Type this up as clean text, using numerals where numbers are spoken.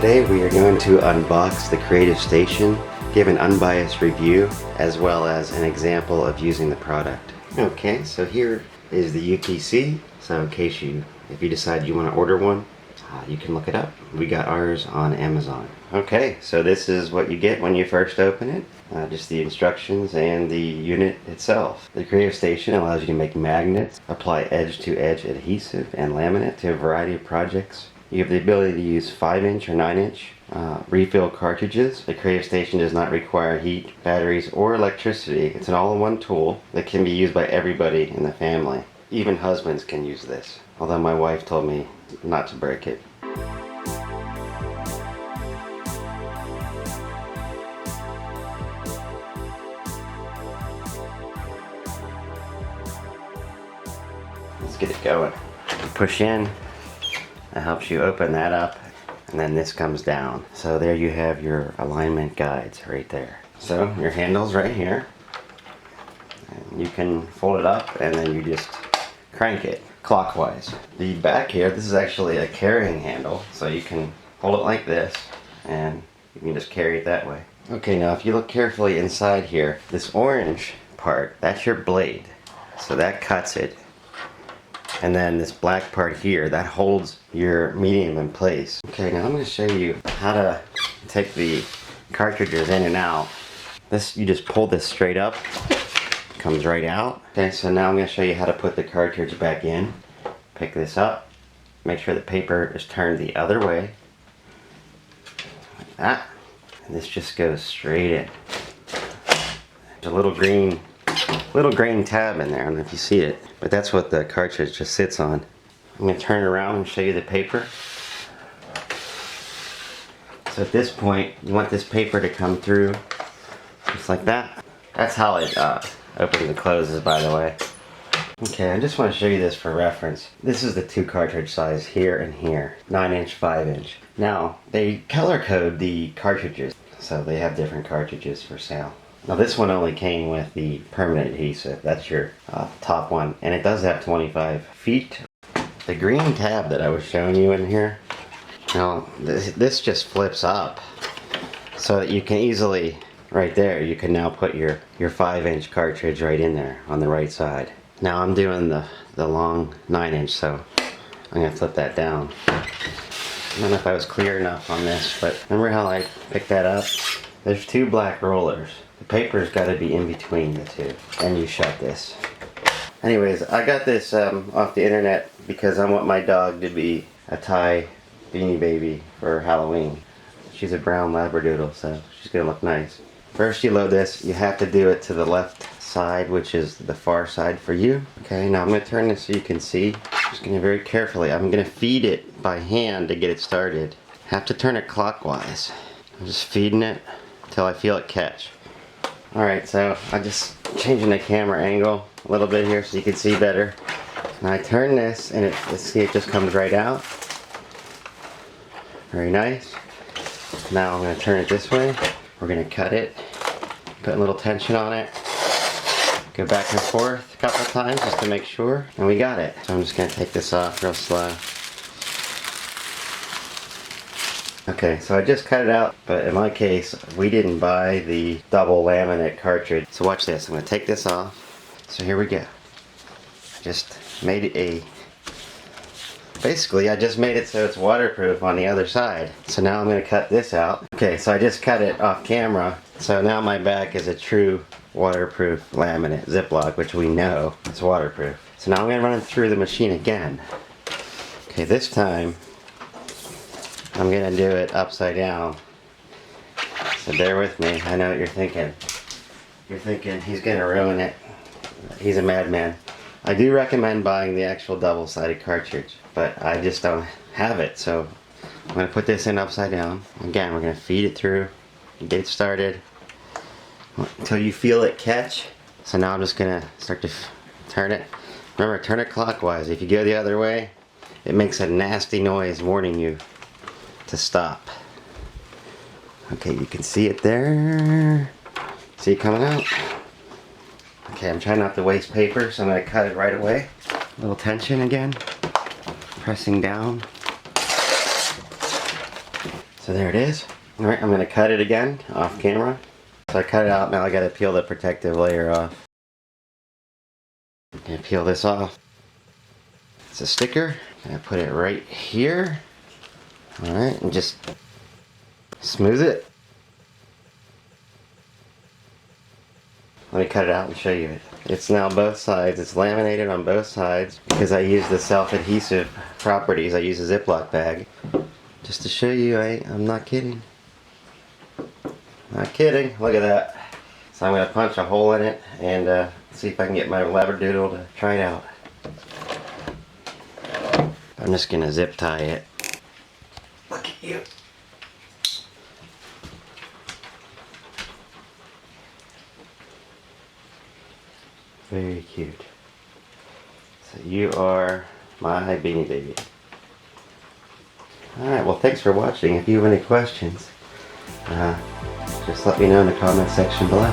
Today we are going to unbox the Creative Station, give an unbiased review, as well as an example of using the product. Okay, so here is the UPC. So in case if you decide you want to order one, you can look it up. We got ours on Amazon. Okay, so this is what you get when you first open it. Just the instructions and the unit itself. The Creative Station allows you to make magnets, apply edge-to-edge adhesive and laminate to a variety of projects. You have the ability to use 5-inch or 9-inch refill cartridges. The Creative Station does not require heat, batteries, or electricity. It's an all-in-one tool that can be used by everybody in the family. Even husbands can use this, although my wife told me not to break it. Let's get it going. Push in. That helps you open that up, and then this comes down. So there you have your alignment guides right there. So your handle's right here. And you can fold it up and then you just crank it clockwise. The back here, this is actually a carrying handle, so you can hold it like this and you can just carry it that way. Okay, now if you look carefully inside here, this orange part, that's your blade. So that cuts it. And then this black part here, that holds your medium in place. Okay, now I'm going to show you how to take the cartridges in and out. This, you just pull this straight up, comes right out. Okay, so now I'm going to show you how to put the cartridge back in. Pick this up, make sure the paper is turned the other way, like that. And this just goes straight in. There's a little green tab in there, I don't know if you see it, but that's what the cartridge just sits on. I'm going to turn it around and show you the paper. So at this point, you want this paper to come through just like that. That's how it opens and closes, by the way. Okay, I just want to show you this for reference. This is the 2 cartridge size here and here, 9-inch, 5-inch. Now, they color code the cartridges, so they have different cartridges for sale. Now this one only came with the permanent adhesive. That's your top one. And it does have 25 feet. The green tab that I was showing you in here, now this just flips up so that you can easily, right there, you can now put your 5-inch cartridge right in there on the right side. Now I'm doing the long 9-inch, so I'm going to flip that down. I don't know if I was clear enough on this, but remember how I picked that up? There's 2 black rollers. The paper's got to be in between the 2. And you shut this. Anyways, I got this off the internet because I want my dog to be a Thai beanie baby for Halloween. She's a brown labradoodle, so she's going to look nice. First you load this, you have to do it to the left side, which is the far side for you. Okay, now I'm going to turn this so you can see. Just going to very carefully, I'm going to feed it by hand to get it started. Have to turn it clockwise. I'm just feeding it until I feel it catch. Alright, so I'm just changing the camera angle a little bit here so you can see better. Now I turn this and see it just comes right out. Very nice. Now I'm going to turn it this way. We're going to cut it, put a little tension on it, go back and forth a couple times just to make sure, and we got it. So I'm just going to take this off real slow. Okay, so I just cut it out, but in my case, we didn't buy the double laminate cartridge. So watch this, I'm going to take this off. So here we go. I just made it basically I just made it so it's waterproof on the other side. So now I'm going to cut this out. Okay, so I just cut it off camera. So now my back is a true waterproof laminate Ziploc, which we know is waterproof. So now I'm going to run it through the machine again. Okay, this time I'm going to do it upside down. So bear with me. I know what you're thinking. You're thinking he's going to ruin it. He's a madman. I do recommend buying the actual double-sided cartridge, but I just don't have it. So I'm going to put this in upside down. Again, we're going to feed it through, get it started until you feel it catch. So now I'm just going to start to turn it. Remember, turn it clockwise. If you go the other way, it makes a nasty noise warning you to stop. Okay, you can see it there. See it coming out? Okay, I'm trying not to waste paper, so I'm going to cut it right away. A little tension again. Pressing down. So So there it is. Alright, I'm going to cut it again off camera. So I cut it out, now I got to peel the protective layer off. And peel this off. It's a sticker. I'm going to put it right here. Alright, and just smooth it. Let me cut it out and show you it. It's now both sides. It's laminated on both sides because I use the self-adhesive properties. I use a Ziploc bag. Just to show you, I'm not kidding. Not kidding. Look at that. So I'm going to punch a hole in it and see if I can get my labradoodle to try it out. I'm just going to zip tie it. Look at you. Very cute. So you are my Beanie Baby. Alright, well thanks for watching. If you have any questions, just let me know in the comment section below.